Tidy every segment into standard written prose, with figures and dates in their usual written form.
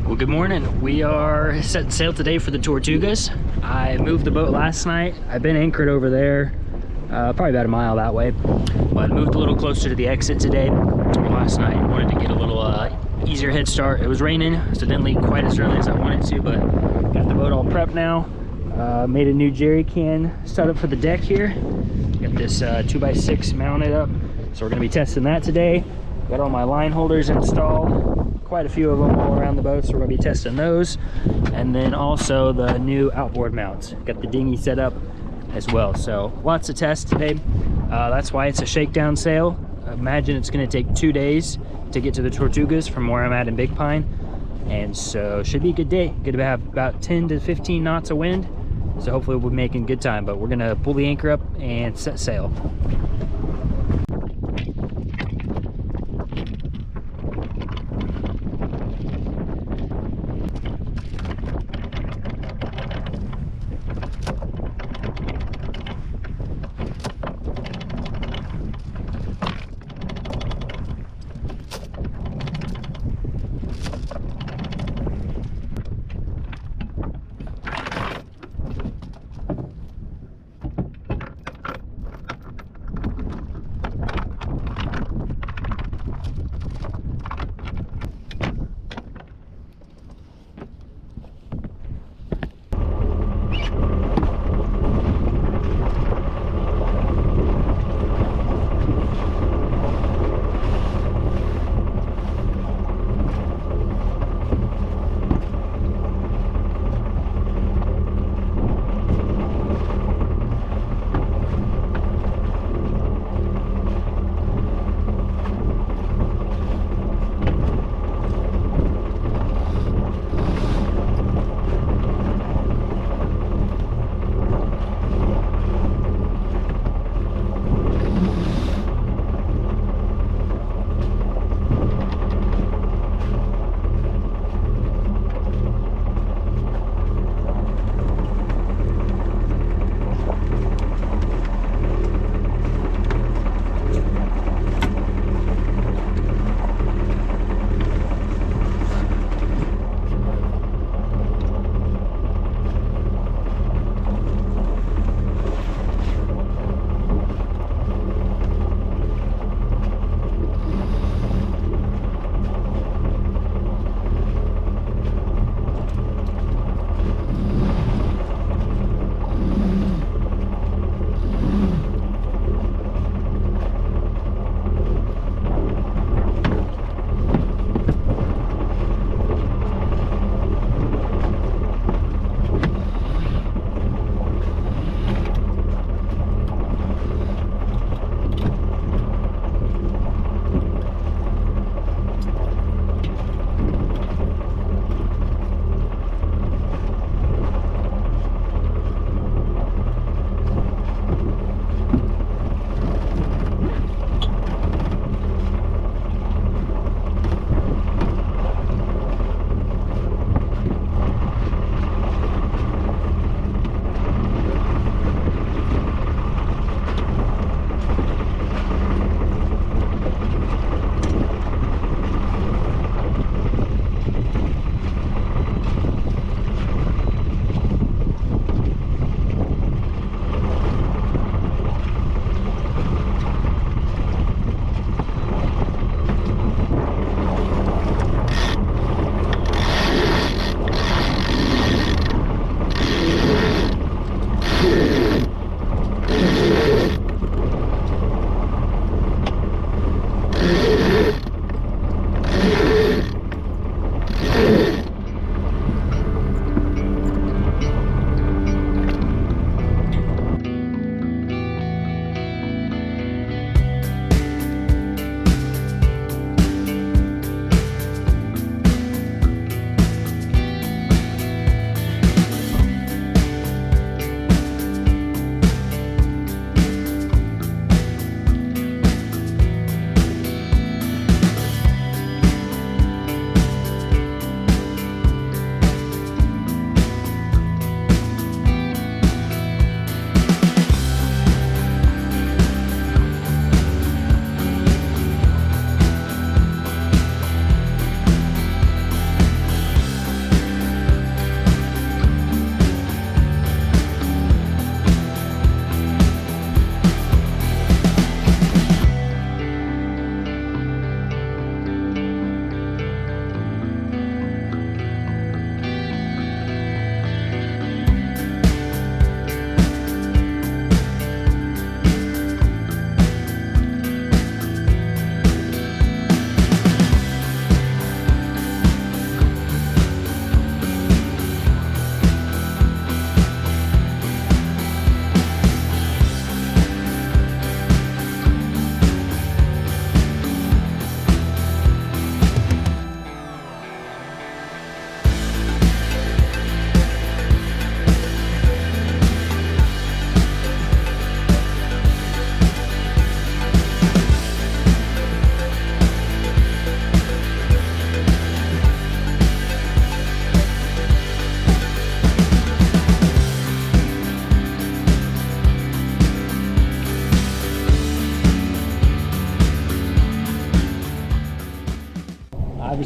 Well, good morning. We are setting sail today for the Tortugas. I moved the boat last night. I've been anchored over there, probably about a mile that way, but moved a little closer to the exit today. Last night, wanted to get a little easier head start. It was raining, so didn't leave quite as early as I wanted to, but got the boat all prepped now. Made a new jerry can setup for the deck here. Got this 2x6 mounted up, so we're gonna be testing that today. Got all my line holders installed, quite a few of them all around the boat, so we're gonna be testing those. And then also the new outboard mounts. Got the dinghy set up as well, so lots of tests today. That's why it's a shakedown sail. Imagine it's gonna take 2 days to get to the Tortugas from where I'm at in Big Pine. And so should be a good day. Gonna have about 10 to 15 knots of wind. So hopefully we'll be making good time, but we're gonna pull the anchor up and set sail.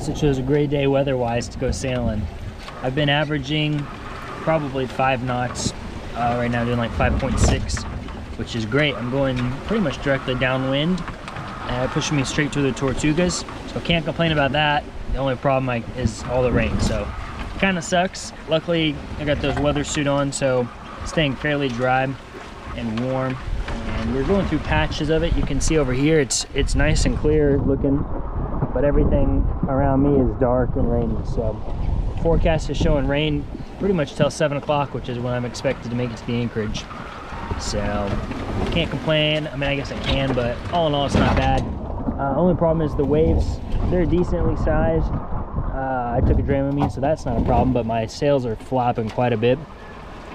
guess it shows a great day weather-wise to go sailing. I've been averaging probably 5 knots right now, doing like 5.6, which is great. I'm going pretty much directly downwind, pushing me straight to the Tortugas, so can't complain about that. The only problem is all the rain, so kind of sucks. Luckily, I got those weather suit on, so staying fairly dry and warm. And we're going through patches of it. You can see over here, it's nice and clear looking, but everything around me is dark and rainy. So forecast is showing rain pretty much till 7 o'clock, which is when I'm expected to make it to the anchorage. So can't complain. I mean, I guess I can, but all in all, it's not bad. Only problem is the waves. They're decently sized. I took a Dramamine, so that's not a problem, but my sails are flopping quite a bit.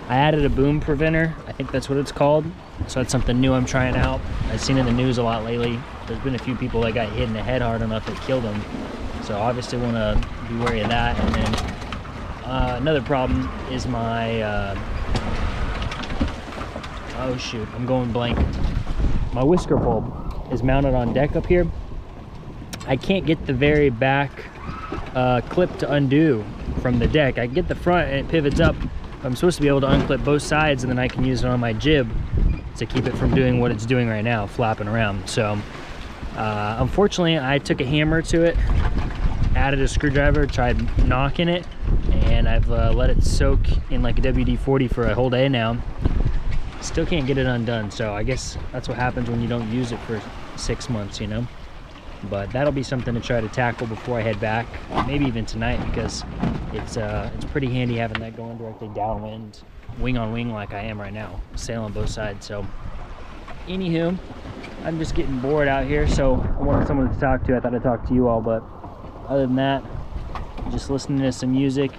I added a boom preventer. I think that's what it's called. So that's something new I'm trying out. I've seen in the news a lot lately. There's been a few people that got hit in the head hard enough that killed them. So obviously want to be wary of that. And then another problem is my, oh shoot, I'm going blank. My Whisker Pole is mounted on deck up here. I can't get the very back clip to undo from the deck. I can get the front and it pivots up. I'm supposed to be able to unclip both sides, and then I can use it on my jib to keep it from doing what it's doing right now, flapping around. So unfortunately, I took a hammer to it, added a screwdriver, tried knocking it, and I've let it soak in like a WD-40 for a whole day now. Still can't get it undone, so I guess that's what happens when you don't use it for 6 months, you know. But that'll be something to try to tackle before I head back, maybe even tonight, because it's pretty handy having that going directly downwind, wing on wing like I am right now, sailing both sides. So anywho, I'm just getting bored out here, so I wanted someone to talk to. I thought I'd talk to you all, but other than that, just listening to some music,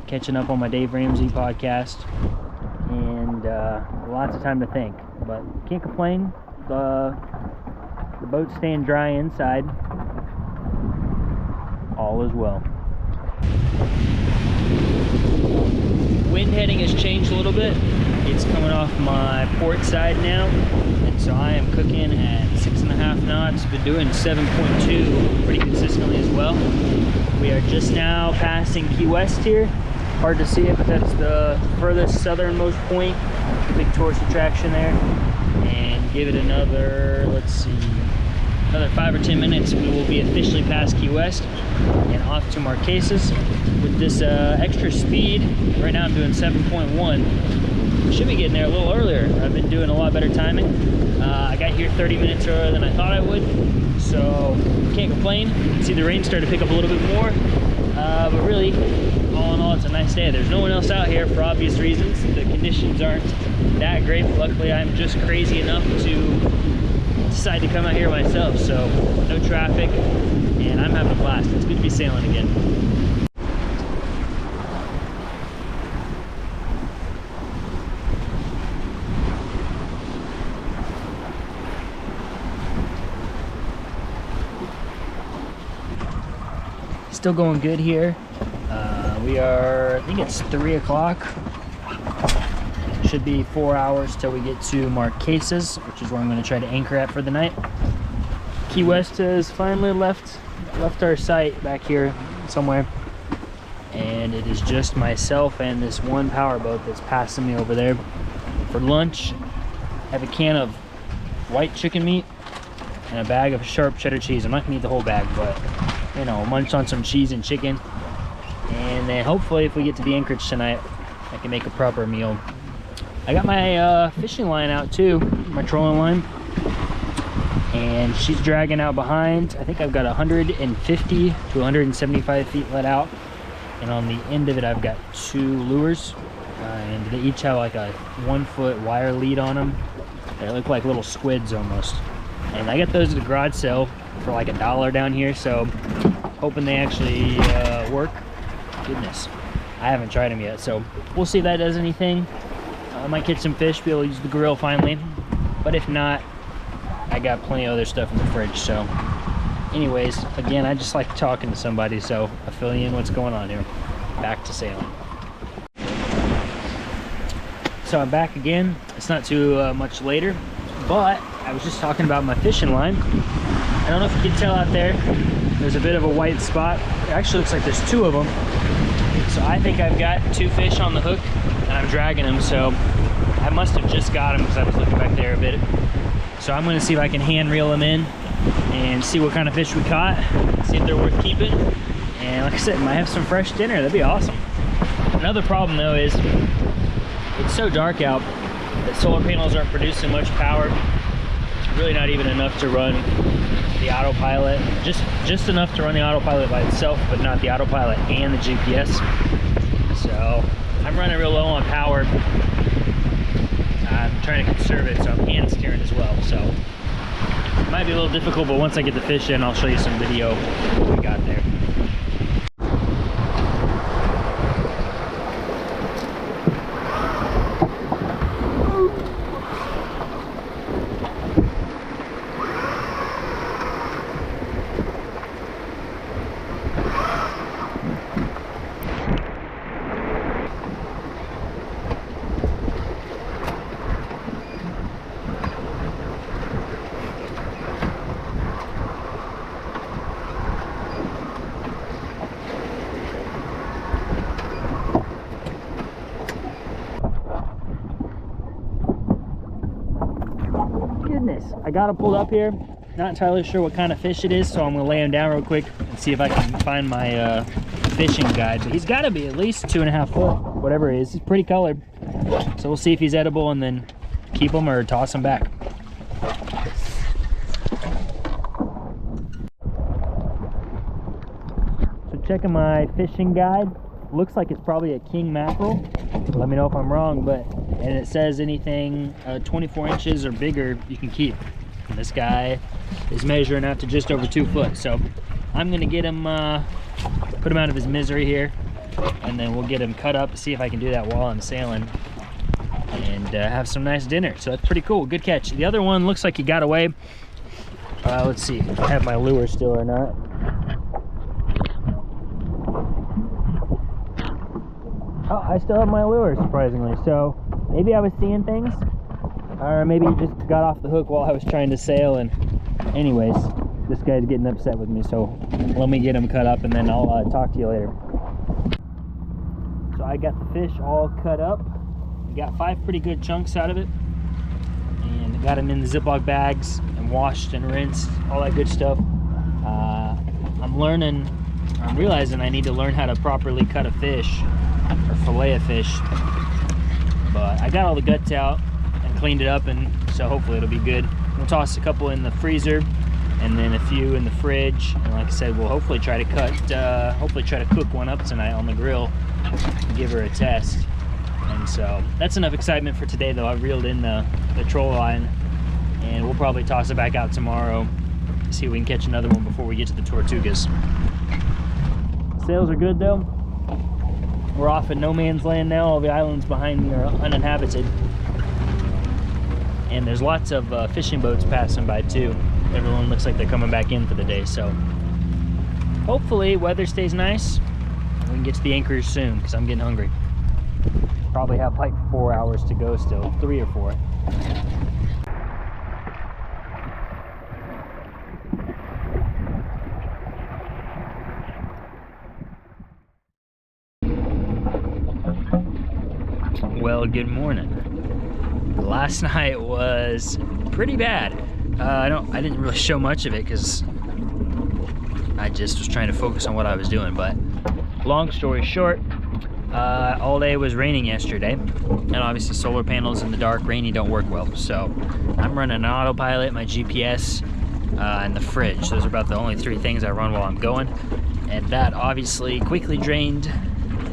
catching up on my Dave Ramsey podcast, and lots of time to think. But can't complain. The boat's staying dry inside. All is well. Wind heading has changed a little bit. It's coming off my port side now, and so I am cooking at 6.5 knots. Been doing 7.2 pretty consistently as well. We are just now passing Key West here. Hard to see it, but that's the furthest southernmost point. Big tourist attraction there. And give it another, let's see, another 5 or 10 minutes, we will be officially past Key West and off to Marquesas. With this extra speed, right now I'm doing 7.1. Should be getting there a little earlier. I've been doing a lot better timing. I got here 30 minutes earlier than I thought I would, so can't complain. You can see the rain started to pick up a little bit more, but really, all in all, it's a nice day. There's no one else out here for obvious reasons. The conditions aren't that great, but luckily I'm just crazy enough to decide to come out here myself, so no traffic, and I'm having a blast. It's good to be sailing again. Still going good here. We are, I think it's 3 o'clock. Should be 4 hours till we get to Marquesas, which is where I'm going to try to anchor at for the night. Key West has finally left our site back here somewhere, and it is just myself and this one powerboat that's passing me over there. For lunch, I have a can of white chicken meat and a bag of sharp cheddar cheese. I'm not gonna eat the whole bag, but you know, munch on some cheese and chicken, and then hopefully if we get to the anchorage tonight, I can make a proper meal. I got my fishing line out too, my trolling line, and she's dragging out behind. I think I've got 150 to 175 feet let out, and on the end of it I've got 2 lures, and they each have like a 1-foot wire lead on them. They look like little squids almost, and I got those at a garage sale for like $1 down here, so hoping they actually work. Goodness, I haven't tried them yet, so we'll see if that does anything. I might catch some fish, be able to use the grill finally, but if not, I got plenty of other stuff in the fridge. So anyways, again, I just like talking to somebody, so I fill you in what's going on here. Back to sailing. So I'm back again. It's not too much later, but I was just talking about my fishing line. I don't know if you can tell out there, There's a bit of a white spot. It actually looks like there's 2 of them. So I think I've got 2 fish on the hook and I'm dragging them. So I must have just got them because I was looking back there a bit. So I'm gonna see if I can hand reel them in and see what kind of fish we caught, see if they're worth keeping. And like I said, might have some fresh dinner. That'd be awesome. Another problem though is it's so dark out that solar panels aren't producing much power. It's really not even enough to run the autopilot. Just enough to run the autopilot by itself, but not the autopilot and the GPS. So I'm running real low on power. I'm trying to conserve it, so I'm hand steering as well. So it might be a little difficult, but once I get the fish in, I'll show you some video of what we got there. I got it pulled up here. Not entirely sure what kind of fish it is, so I'm gonna lay him down real quick and see if I can find my fishing guide. But he's gotta be at least 2.5 foot, whatever it is. He's pretty colored. So we'll see if he's edible and then keep him or toss him back. So checking my fishing guide. Looks like it's probably a king mackerel. Let me know if I'm wrong, and it says anything 24 inches or bigger you can keep. And this guy is measuring out to just over 2 foot. So I'm gonna get him, put him out of his misery here, and then we'll get him cut up, see if I can do that while I'm sailing, and have some nice dinner. So that's pretty cool, good catch. The other one looks like he got away. Let's see if I have my lure still or not. Oh, I still have my lure, surprisingly. So maybe I was seeing things, or maybe he just got off the hook while I was trying to sail. And anyways, this guy's getting upset with me, so let me get him cut up and then I'll talk to you later. So I got the fish all cut up. We got 5 pretty good chunks out of it, and got them in the Ziploc bags and washed and rinsed, all that good stuff. I'm realizing I need to learn how to properly cut a fish or fillet a fish, but I got all the guts out and cleaned it up, and so hopefully it'll be good. We'll toss a couple in the freezer and then a few in the fridge, and like I said, we'll hopefully try to cook one up tonight on the grill and give her a test. And so that's enough excitement for today though. I reeled in the troll line, and we'll probably toss it back out tomorrow, see if we can catch another one before we get to the Tortugas. Sails are good though. We're off in no man's land now. All the islands behind me are uninhabited. And there's lots of fishing boats passing by too. Everyone looks like they're coming back in for the day. So hopefully weather stays nice and we can get to the anchors soon, because I'm getting hungry. Probably have like 4 hours to go still, 3 or 4. Well, good morning. Last night was pretty bad. I didn't really show much of it because I just was trying to focus on what I was doing. But long story short, all day was raining yesterday, and obviously solar panels in the dark, rainy, don't work well. So I'm running an autopilot, my GPS, and the fridge. Those are about the only 3 things I run while I'm going, and that obviously quickly drained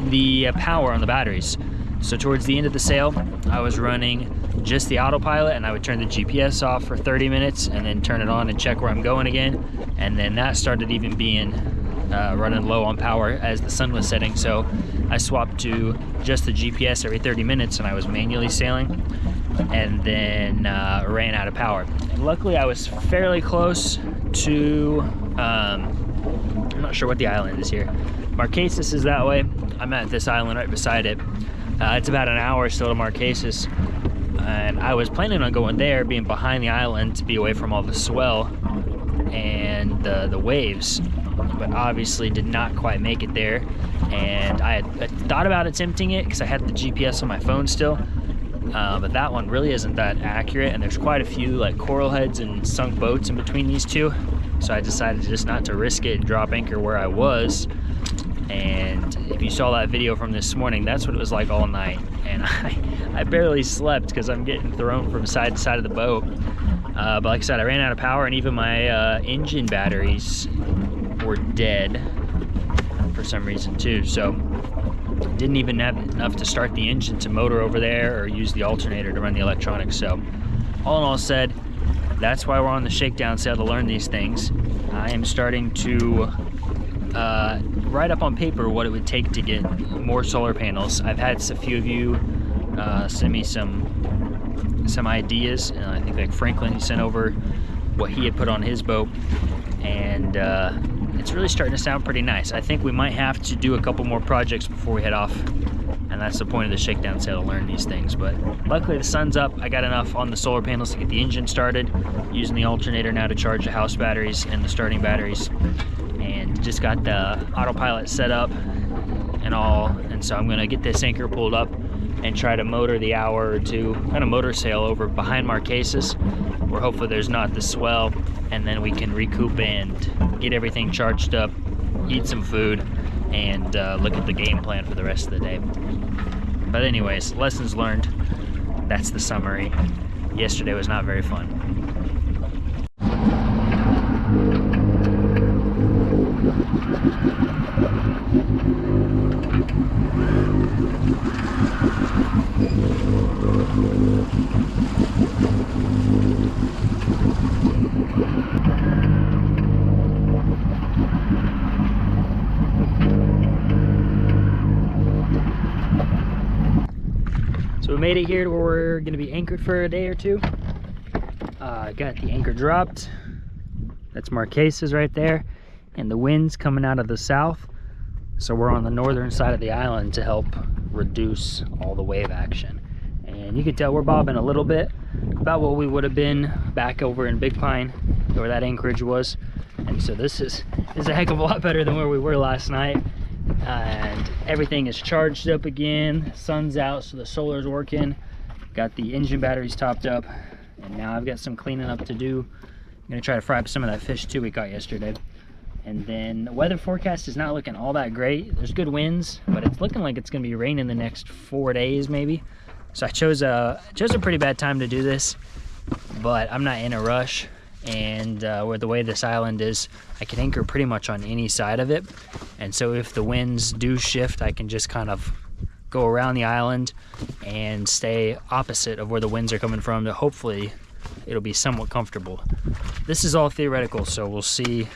the power on the batteries. So towards the end of the sail, I was running just the autopilot, and I would turn the GPS off for 30 minutes and then turn it on and check where I'm going again. And then that started even being running low on power as the sun was setting. So I swapped to just the GPS every 30 minutes, and I was manually sailing, and then ran out of power. And luckily I was fairly close to, I'm not sure what the island is here. Marquesas is that way. I'm at this island right beside it. It's about an hour still to Marquesas, and I was planning on going there, being behind the island to be away from all the swell and the waves. but obviously did not quite make it there. And I thought about attempting it because I had the GPS on my phone still, but that one really isn't that accurate, and there's quite a few like coral heads and sunk boats in between these two. So I decided just not to risk it and drop anchor where I was. And if you saw that video from this morning, that's what it was like all night. And I barely slept because I'm getting thrown from side to side of the boat. But like I said, I ran out of power, and even my engine batteries were dead for some reason too. So didn't even have enough to start the engine to motor over there or use the alternator to run the electronics. So all in all said, that's why we're on the shakedown sail, to learn these things. I am starting to write up on paper what it would take to get more solar panels. I've had a few of you send me some ideas, and I think like Franklin, he sent over what he had put on his boat, and it's really starting to sound pretty nice. I think we might have to do a couple more projects before we head off, and that's the point of the shakedown sail, to learn these things. But luckily the sun's up. I got enough on the solar panels to get the engine started, using the alternator now to charge the house batteries and the starting batteries, and just got the autopilot set up and all. And so I'm gonna get this anchor pulled up and try to motor the hour or two, kind of motor sail over behind Marquesas, where hopefully there's not the swell, and then we can recoup and get everything charged up, eat some food, and look at the game plan for the rest of the day. But anyways, lessons learned. That's the summary. Yesterday was not very fun. So we made it here to where we're going to be anchored for a day or two. Got the anchor dropped. That's Marquesas right there, and the wind's coming out of the south, so we're on the northern side of the island to help reduce all the wave action. And you can tell we're bobbing a little bit, about what we would have been back over in Big Pine, where that anchorage was. And so this is a heck of a lot better than where we were last night. And everything is charged up again. Sun's out, so the solar's working. Got the engine batteries topped up, and now I've got some cleaning up to do. I'm gonna try to fry up some of that fish too we caught yesterday. And then the weather forecast is not looking all that great. There's good winds, but it's looking like it's gonna be raining the next 4 days maybe. So I chose a pretty bad time to do this, but I'm not in a rush. And with the way this island is, I can anchor pretty much on any side of it. And so if the winds do shift, I can just kind of go around the island and stay opposite of where the winds are coming from, to hopefully it'll be somewhat comfortable. This is all theoretical, so we'll see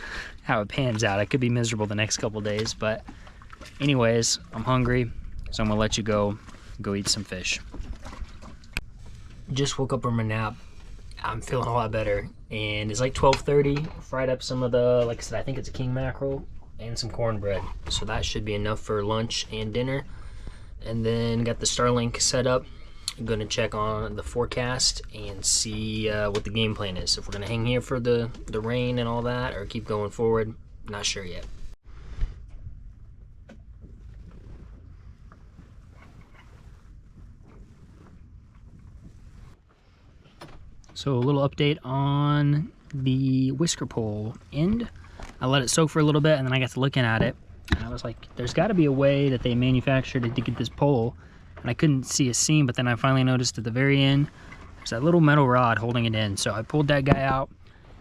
how it pans out. I could be miserable the next couple days, but anyways, I'm hungry, so I'm gonna let you go eat some fish. Just woke up from a nap. I'm feeling a lot better, and it's like 12:30. Fried up some of the, like I said, I think it's a king mackerel and some cornbread, so that should be enough for lunch and dinner. And then got the Starlink set up. I'm gonna check on the forecast and see what the game plan is. If we're gonna hang here for the rain and all that, or keep going forward, not sure yet. So a little update on the Whisker Pole end. I let it soak for a little bit, and then I got to looking at it, and I was like, there's got to be a way that they manufactured it to get this pole, and I couldn't see a seam. But then I finally noticed at the very end there's that little metal rod holding it in. So I pulled that guy out.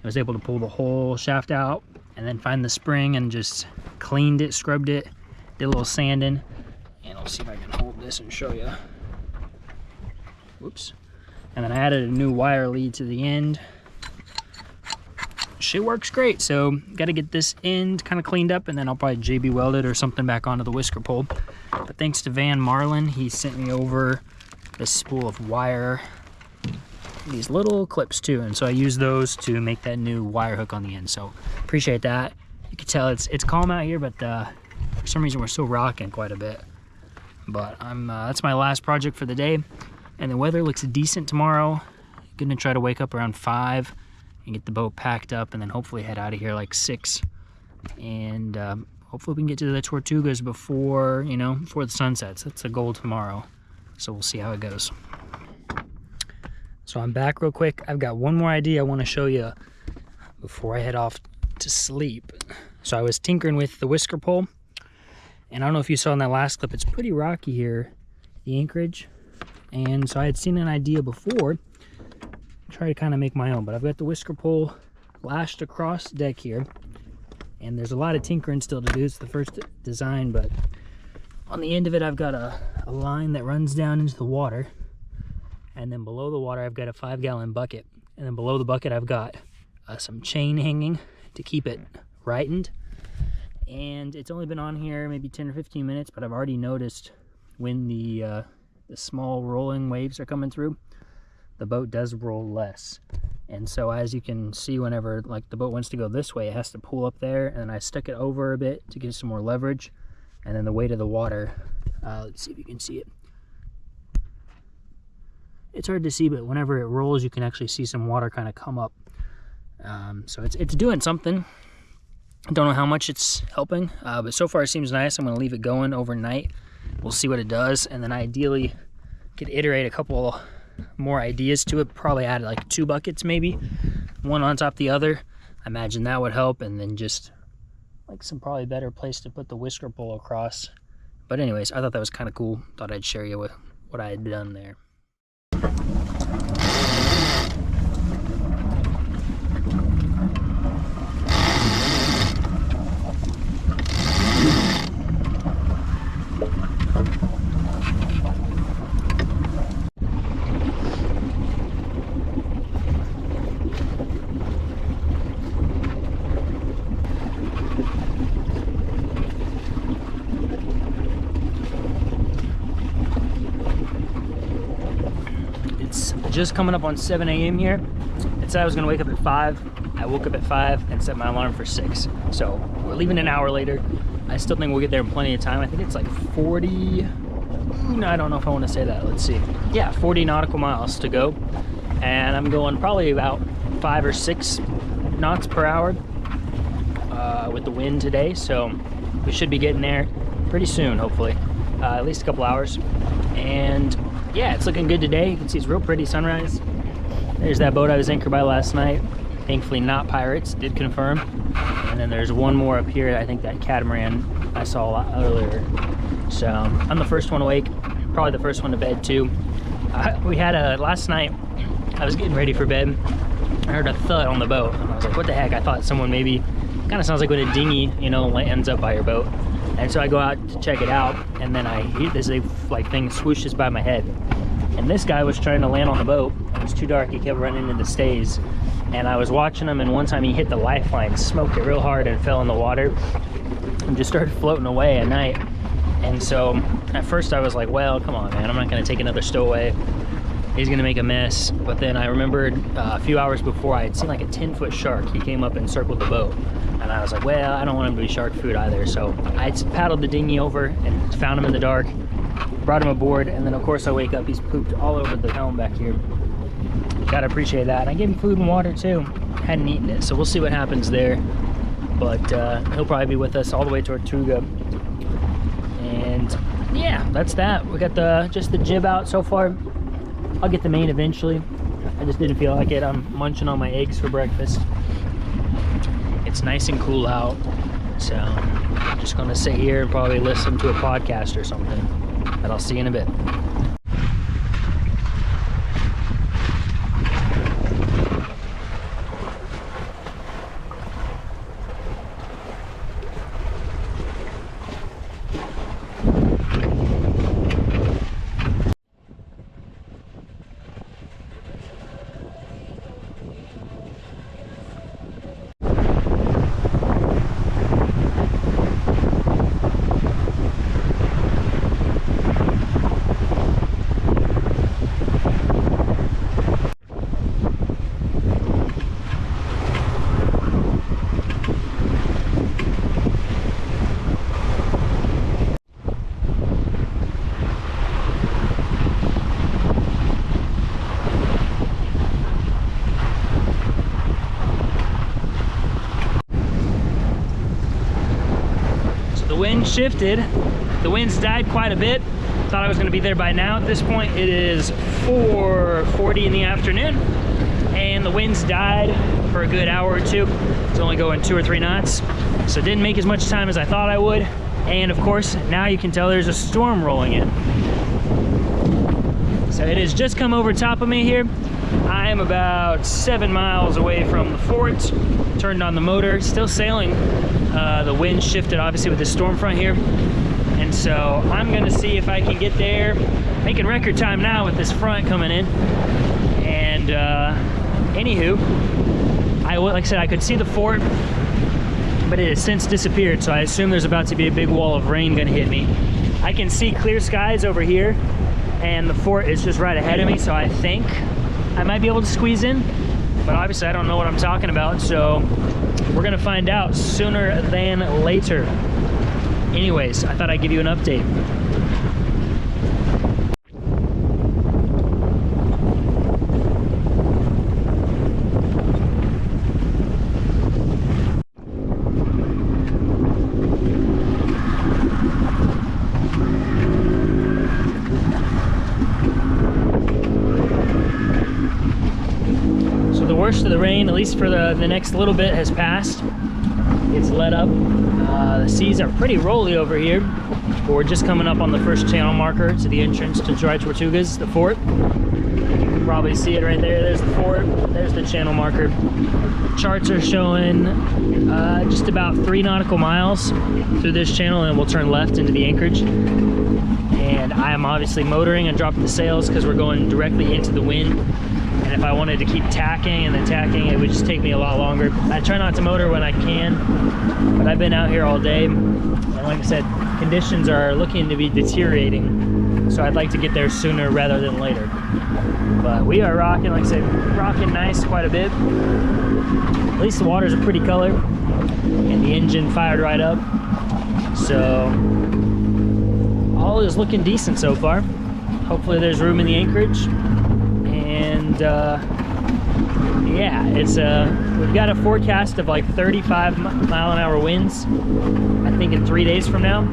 I was able to pull the whole shaft out, and then find the spring and just cleaned it, scrubbed it, did a little sanding, and I'll see if I can hold this and show you. Whoops. And then I added a new wire lead to the end. Shit works great. So got to get this end kind of cleaned up, and then I'll probably JB weld it or something back onto the Whisker Pole. But thanks to Van Marlin, he sent me over this spool of wire, these little clips too, and so I use those to make that new wire hook on the end. So appreciate that. You can tell it's calm out here, but for some reason we're still rocking quite a bit. But that's my last project for the day. And the weather looks decent tomorrow. Gonna try to wake up around 5 and get the boat packed up, and then hopefully head out of here like 6 and hopefully we can get to the Tortugas before, you know, before the sun sets. That's the goal tomorrow, so we'll see how it goes. So I'm back real quick. I've got one more idea I want to show you before I head off to sleep. So I was tinkering with the Whisker Pole, and I don't know if you saw in that last clip, it's pretty rocky here, the anchorage. And so I had seen an idea before, try to kind of make my own, but I've got the Whisker Pole lashed across the deck here, and there's a lot of tinkering still to do. It's the first design, but on the end of it I've got a line that runs down into the water, and then below the water I've got a 5-gallon bucket, and then below the bucket I've got some chain hanging to keep it rightened. And it's only been on here maybe 10 or 15 minutes, but I've already noticed when the small rolling waves are coming through, the boat does roll less. And so as you can see, whenever like the boat wants to go this way, it has to pull up there, and I stuck it over a bit to give some more leverage. And then the weight of the water, let's see if you can see it. It's hard to see, but whenever it rolls, you can actually see some water kind of come up. So it's doing something. I don't know how much it's helping, but so far it seems nice. I'm going to leave it going overnight. We'll see what it does, and then ideally could iterate a couple more ideas to it. Probably add like 2 buckets, maybe one on top of the other. I imagine that would help, and then just like some probably better place to put the Whisker Pole across. But anyways, I thought that was kind of cool. Thought I'd share you with what I had done there. Just coming up on 7 a.m. here. It said I was gonna wake up at 5. I woke up at 5 and set my alarm for 6. So we're leaving an hour later. I still think we'll get there in plenty of time. I think it's like 40, no, I don't know if I want to say that. Let's see. Yeah, 40 nautical miles to go. And I'm going probably about 5 or 6 knots per hour with the wind today. So we should be getting there pretty soon, hopefully. At least a couple hours. And yeah, it's looking good today. You can see it's real pretty sunrise. There's that boat I was anchored by last night. Thankfully not pirates, did confirm. And then there's one more up here. I think that catamaran I saw a lot earlier. So I'm the first one awake, probably the first one to bed too. We had last night, I was getting ready for bed. I heard a thud on the boat. And I was like, what the heck? I thought someone maybe, kind of sounds like when a dinghy, you know, lands up by your boat. And so I go out to check it out, and then I hear this like thing swooshes by my head. And this guy was trying to land on the boat. It was too dark, he kept running into the stays. And I was watching him, and one time he hit the lifeline, smoked it real hard and fell in the water and just started floating away at night. And so at first I was like, well, come on, man, I'm not gonna take another stowaway. He's gonna make a mess. But then I remembered a few hours before I had seen like a 10-foot shark. He came up and circled the boat. And I was like, well, I don't want him to be shark food either. So I paddled the dinghy over and found him in the dark, brought him aboard, and then of course I wake up, he's pooped all over the helm back here. Gotta appreciate that. And I gave him food and water too. Hadn't eaten it, so we'll see what happens there. But he'll probably be with us all the way to Tortuga. And yeah, that's that. We got just the jib out so far. I'll get the main eventually. I just didn't feel like it. I'm munching on my eggs for breakfast. It's nice and cool out, so I'm just gonna sit here and probably listen to a podcast or something. But I'll see you in a bit. wind shifted. The winds died quite a bit. Thought I was going to be there by now. At this point, it is 4:40 in the afternoon, and the winds died for a good hour or two. It's only going 2 or 3 knots, so didn't make as much time as I thought I would. And of course, now you can tell there's a storm rolling in. So it has just come over top of me here. I am about 7 miles away from the fort. Turned on the motor, still sailing. The wind shifted obviously with the storm front here. And so I'm gonna see if I can get there, making record time now with this front coming in. And anywho, like I said, I could see the fort, but it has since disappeared. So I assume there's about to be a big wall of rain gonna hit me. I can see clear skies over here, and the fort is just right ahead of me. So I think I might be able to squeeze in, but obviously I don't know what I'm talking about. So we're gonna find out sooner than later. Anyways, I thought I'd give you an update. So the worst of the rain, at least for the next little bit, has passed. It's let up. The seas are pretty rolly over here. We're just coming up on the first channel marker to the entrance to Dry Tortugas, the fort. You can probably see it right there. There's the fort. There's the channel marker. Charts are showing just about 3 nautical miles through this channel, and we'll turn left into the anchorage. And I am obviously motoring and dropping the sails because we're going directly into the wind. And if I wanted to keep tacking and then tacking, it would just take me a lot longer. I try not to motor when I can, but I've been out here all day. And like I said, conditions are looking to be deteriorating. So I'd like to get there sooner rather than later. But we are rocking, like I said, rocking nice quite a bit. At least the waters are pretty color, and the engine fired right up. So all is looking decent so far. Hopefully there's room in the anchorage. And yeah, it's we've got a forecast of like 35-mile-an-hour winds, I think, in 3 days from now.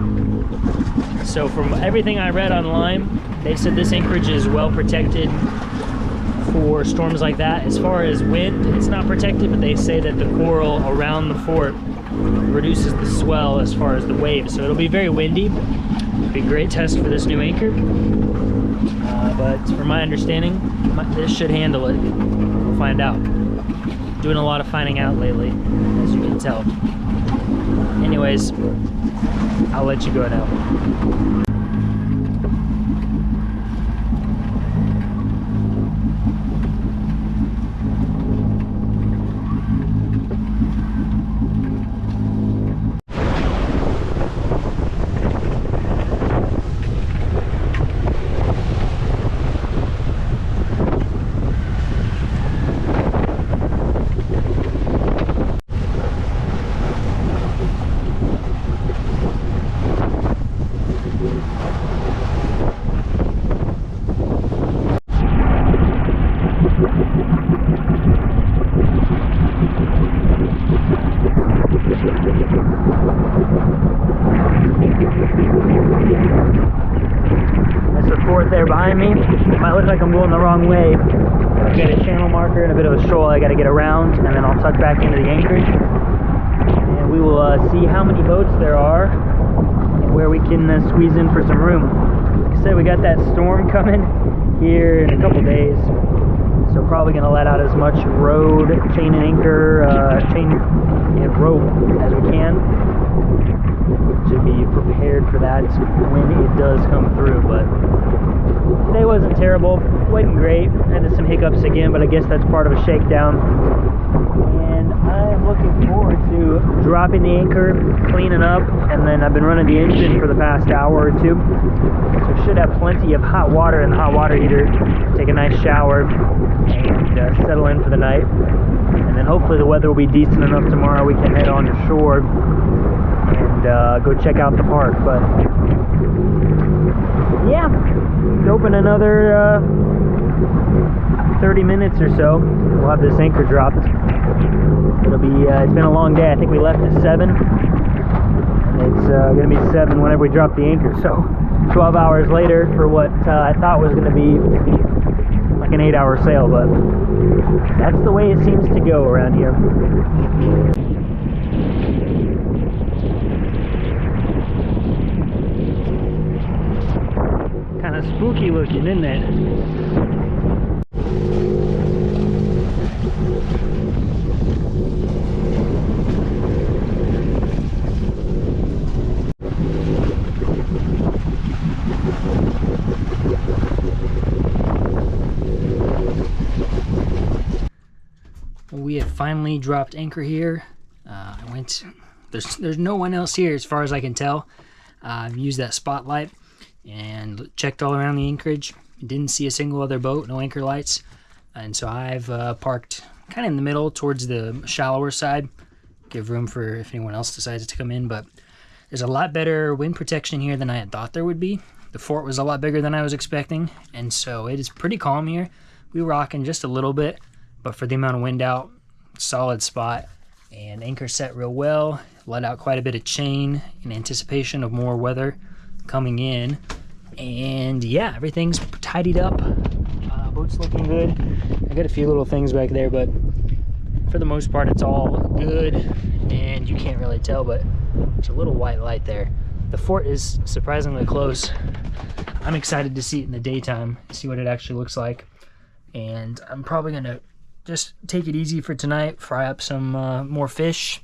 So from everything I read online, they said this anchorage is well protected for storms like that. As far as wind, it's not protected, but they say that the coral around the fort reduces the swell as far as the waves. So it'll be very windy. It'll be a great test for this new anchor. But from my understanding, this should handle it. We'll find out. Doing a lot of finding out lately, as you can tell. Anyways, I'll let you go now. There behind me. It might look like I'm going the wrong way. I've got a channel marker and a bit of a shoal I got to get around, and then I'll tuck back into the anchorage. And we will see how many boats there are and where we can squeeze in for some room. Like I said, we got that storm coming here in a couple days, so probably going to let out as much road, chain and anchor, chain and rope as we can to be prepared for that when it does come through. But today wasn't terrible, wasn't great. Had some hiccups again, but I guess that's part of a shakedown. And I'm looking forward to dropping the anchor, cleaning up, and then I've been running the engine for the past hour or two. So should have plenty of hot water in the hot water heater, take a nice shower, and settle in for the night. And then hopefully the weather will be decent enough tomorrow we can head on to shore and go check out the park. But yeah, open another 30 minutes or so. We'll have this anchor dropped. It'll be it's been a long day. I think we left at 7, and It's gonna be 7 whenever we drop the anchor. So 12 hours later for what I thought was gonna be like an 8-hour sail, but that's the way it seems to go around here. Kind of spooky looking, isn't it? We have finally dropped anchor here. There's no one else here as far as I can tell. I've used that spotlight and checked all around the anchorage. Didn't see a single other boat, no anchor lights. And so I've parked kind of in the middle towards the shallower side. Give room for if anyone else decides to come in, but there's a lot better wind protection here than I had thought there would be. The fort was a lot bigger than I was expecting, and so it is pretty calm here. We were rocking just a little bit, but for the amount of wind out, solid spot, and anchor set real well. Let out quite a bit of chain in anticipation of more weather coming in, and yeah, everything's tidied up. Boat's looking good. I got a few little things back there, but for the most part it's all good, and you can't really tell, but there's a little white light there. The fort is surprisingly close. I'm excited to see it in the daytime, see what it actually looks like, and I'm probably gonna just take it easy for tonight, fry up some more fish,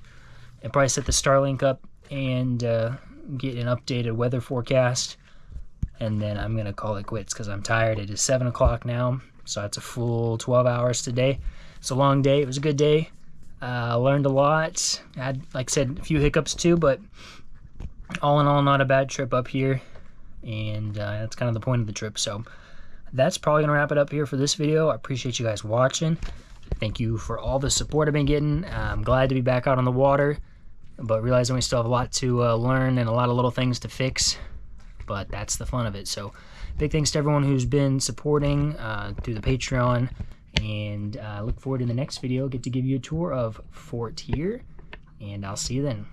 and probably set the Starlink up and get an updated weather forecast, and then I'm gonna call it quits because I'm tired. It is 7 o'clock now, so that's a full 12 hours today. It's a long day. It was a good day. Learned a lot. I had, like I said, a few hiccups too, but all in all, not a bad trip up here, and that's kind of the point of the trip. So that's probably gonna wrap it up here for this video. I appreciate you guys watching. Thank you for all the support I've been getting. I'm glad to be back out on the water, but realizing we still have a lot to learn and a lot of little things to fix, but that's the fun of it. So big thanks to everyone who's been supporting through the Patreon, and look forward to the next video. Get to give you a tour of Fort here, and I'll see you then.